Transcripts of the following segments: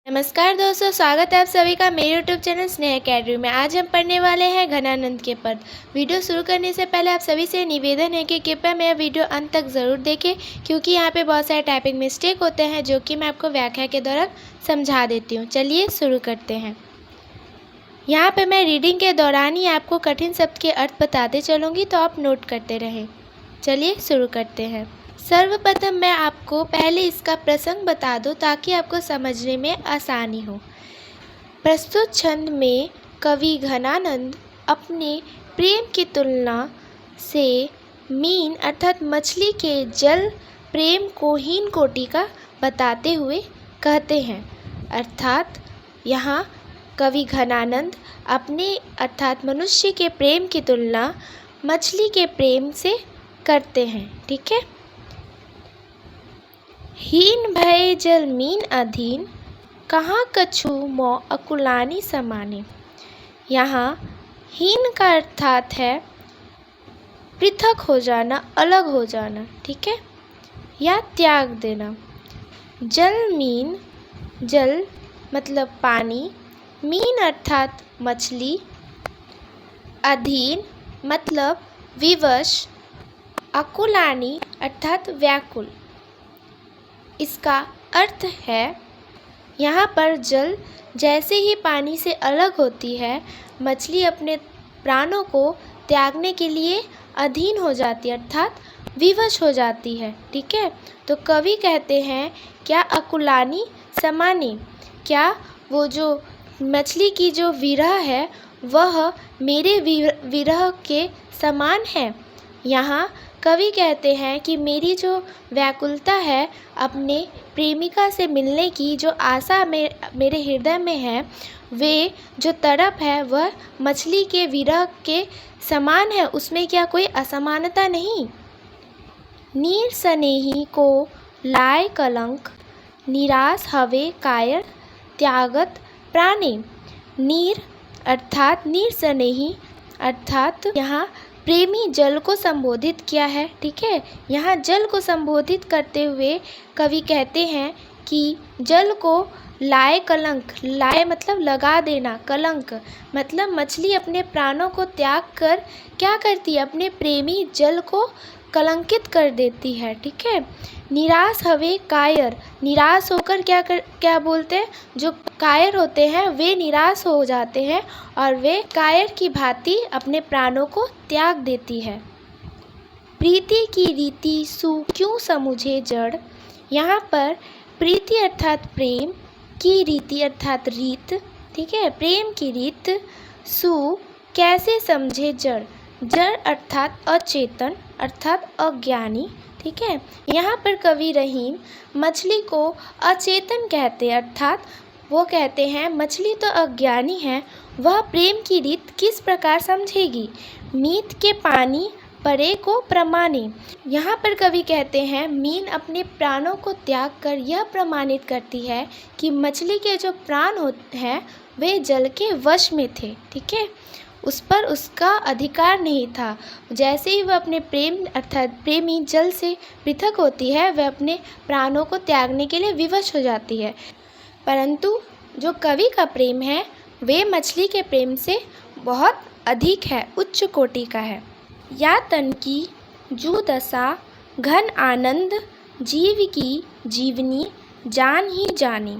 नमस्कार दोस्तों, स्वागत है आप सभी का मेरे यूट्यूब चैनल स्नेह अकेडमी में। आज हम पढ़ने वाले हैं घनानंद के पद। वीडियो शुरू करने से पहले आप सभी से निवेदन है कि कृपया मेरा वीडियो अंत तक ज़रूर देखें, क्योंकि यहाँ पे बहुत सारे टाइपिंग मिस्टेक होते हैं जो कि मैं आपको व्याख्या के दौरान समझा देती हूँ। चलिए शुरू करते हैं। यहाँ पर मैं रीडिंग के दौरान ही आपको कठिन शब्द के अर्थ बताते चलूँगी, तो आप नोट करते रहें। चलिए शुरू करते हैं। सर्वप्रथम मैं आपको पहले इसका प्रसंग बता दूं ताकि आपको समझने में आसानी हो। प्रस्तुत छंद में कवि घनानंद अपने प्रेम की तुलना से मीन अर्थात मछली के जल प्रेम को हीन कोटि का बताते हुए कहते हैं। अर्थात यहाँ कवि घनानंद अपने अर्थात मनुष्य के प्रेम की तुलना मछली के प्रेम से करते हैं। ठीक है। हीन भय जल मीन अधीन, कहाँ कछु मौ अकुलानी समाने। यहाँ हीन का अर्थात है पृथक हो जाना, अलग हो जाना। ठीक है, या त्याग देना। जल मीन, जल मतलब पानी, मीन अर्थात मछली, अधीन मतलब विवश, अकुलानी अर्थात व्याकुल। इसका अर्थ है यहाँ पर जल जैसे ही पानी से अलग होती है, मछली अपने प्राणों को त्यागने के लिए अधीन हो जाती है अर्थात विवश हो जाती है। ठीक है, तो कवि कहते हैं क्या अकुलानी समानी, क्या वो जो मछली की जो विरह है वह मेरे विरह के समान है। यहाँ कवि कहते हैं कि मेरी जो व्याकुलता है अपने प्रेमिका से मिलने की, जो आशा मेरे हृदय में है, वे जो तड़प है वह मछली के विरह के समान है। उसमें क्या कोई असमानता नहीं। नीर स्नेही को लाय कलंक, निराश हवे कायर त्यागत प्राणे। नीर अर्थात नीर स्नेही अर्थात यहाँ प्रेमी जल को संबोधित किया है। ठीक है, यहाँ जल को संबोधित करते हुए कवि कहते हैं कि जल को लाए कलंक, लाए मतलब लगा देना, कलंक मतलब मछली अपने प्राणों को त्याग कर क्या करती है, अपने प्रेमी जल को कलंकित कर देती है। ठीक है। निराश हवे कायर, निराश होकर क्या बोलते हैं, जो कायर होते हैं वे निराश हो जाते हैं और वे कायर की भांति अपने प्राणों को त्याग देती है। प्रीति की रीति सु क्यों समुझे जड़। यहाँ पर प्रीति अर्थात प्रेम, की रीति अर्थात रीत। ठीक है, प्रेम की रीत, सु कैसे समझे जड़, जड़ अर्थात अचेतन अर्थात अज्ञानी। ठीक है, यहाँ पर कवि रहीम मछली को अचेतन कहते हैं, अर्थात वो कहते हैं मछली तो अज्ञानी है, वह प्रेम की रीत किस प्रकार समझेगी। मीत के पानी परे को प्रमाणे। यहाँ पर कवि कहते हैं मीन अपने प्राणों को त्याग कर यह प्रमाणित करती है कि मछली के जो प्राण होते हैं वे जल के वश में थे। ठीक है, उस पर उसका अधिकार नहीं था। जैसे ही वह अपने प्रेम अर्थात प्रेमी जल से पृथक होती है, वह अपने प्राणों को त्यागने के लिए विवश हो जाती है। परंतु जो कवि का प्रेम है वे मछली के प्रेम से बहुत अधिक है, उच्च कोटि का है। या तन की जू दशा घन आनंद, जीव की जीवनी जान ही जानी।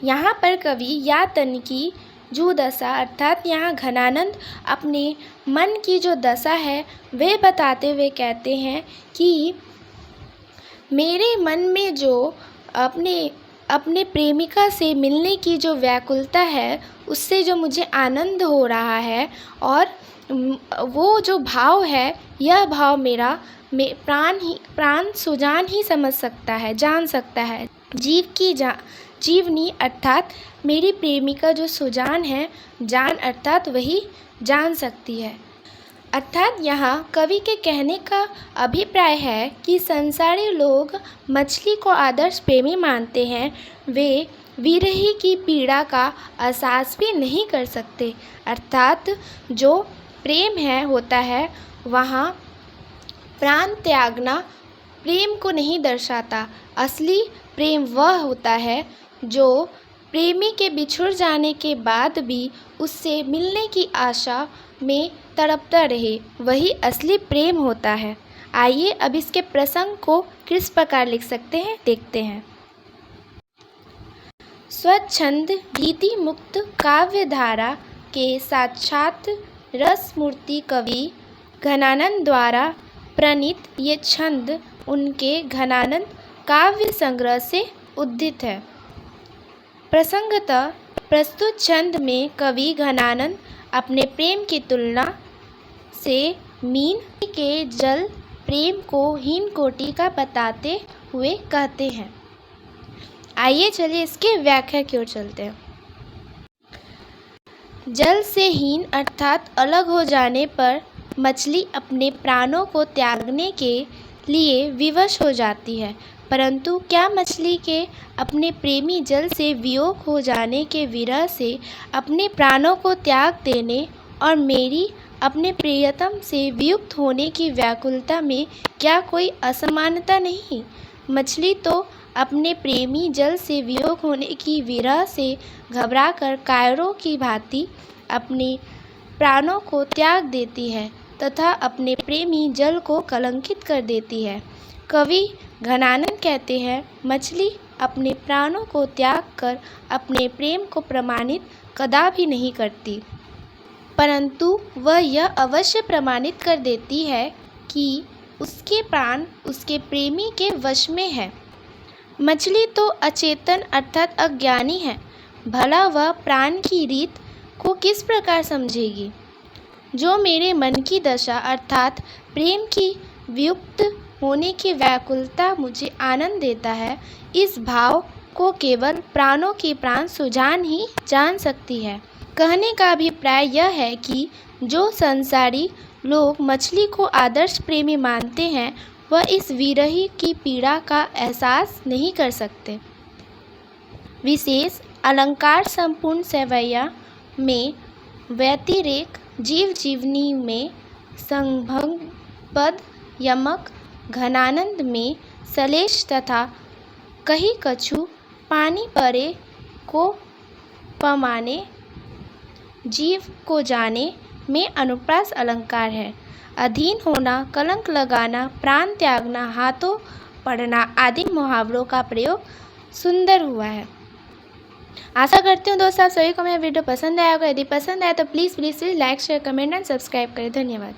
यहाँ पर कवि या तन की जो दशा अर्थात यहाँ घनानंद अपने मन की जो दशा है वे बताते हुए कहते हैं कि मेरे मन में जो अपने प्रेमिका से मिलने की जो व्याकुलता है उससे जो मुझे आनंद हो रहा है, और वो जो भाव है यह भाव मेरा प्राण सुजान ही समझ सकता है, जान सकता है। जीव की जीवनी अर्थात मेरी प्रेमिका जो सुजान है, जान अर्थात वही जान सकती है। अर्थात यहाँ कवि के कहने का अभिप्राय है कि संसारी लोग मछली को आदर्श प्रेमी मानते हैं, वे विरही की पीड़ा का एहसास भी नहीं कर सकते। अर्थात जो प्रेम है होता है वहाँ प्राण त्यागना प्रेम को नहीं दर्शाता। असली प्रेम वह होता है जो प्रेमी के बिछुड़ जाने के बाद भी उससे मिलने की आशा में तड़पता रहे, वही असली प्रेम होता है। आइए अब इसके प्रसंग को किस प्रकार लिख सकते हैं देखते हैं। स्वच्छंद भीति मुक्त काव्य धारा के साक्षात रस मूर्ति कवि घनानंद द्वारा प्रणीत ये छंद उनके घनानंद काव्य संग्रह से उद्धित है। प्रसंगतः प्रस्तुत छंद में कवि घनानंद अपने प्रेम की तुलना से मीन के जल प्रेम को हीन कोटि का बताते हुए कहते हैं। आइए चलिए इसके व्याख्या की ओर चलते हैं। जल से हीन अर्थात अलग हो जाने पर मछली अपने प्राणों को त्यागने के लिए विवश हो जाती है, परंतु क्या मछली के अपने प्रेमी जल से वियोग हो जाने के विरह से अपने प्राणों को त्याग देने और मेरी अपने प्रियतम से वियुक्त होने की व्याकुलता में क्या कोई असमानता नहीं? मछली तो अपने प्रेमी जल से वियोग होने की विरह से घबराकर कायरों की भांति अपने प्राणों को त्याग देती है तथा अपने प्रेमी जल को कलंकित कर देती है। कवि घनानंद कहते हैं, मछली अपने प्राणों को त्याग कर अपने प्रेम को प्रमाणित कदापि नहीं करती, परंतु वह यह अवश्य प्रमाणित कर देती है कि उसके प्राण उसके प्रेमी के वश में है। मछली तो अचेतन अर्थात अज्ञानी है, भला वह प्राण की रीत को किस प्रकार समझेगी? जो मेरे मन की दशा अर्थात प्रेम की वियुक्त होने की व्याकुलता मुझे आनंद देता है, इस भाव को केवल प्राणों की प्राण सुजान ही जान सकती है। कहने का अभिप्राय यह है कि जो संसारी लोग मछली को आदर्श प्रेमी मानते हैं, वह इस विरही की पीड़ा का एहसास नहीं कर सकते। विशेष अलंकार संपूर्ण सेवैया में व्यतिरेक, जीव जीवनी में संभंग पद, यमक घनानंद में सलेश तथा कही कछु पानी परे को पमाने जीव को जाने में अनुप्रास अलंकार है। अधीन होना, कलंक लगाना, प्राण त्यागना, हाथों पड़ना आदि मुहावरों का प्रयोग सुंदर हुआ है। आशा करती हूँ दोस्तों आप सभी को मेरा वीडियो पसंद आया होगा। यदि पसंद आया तो please like share comment and subscribe करें। धन्यवाद।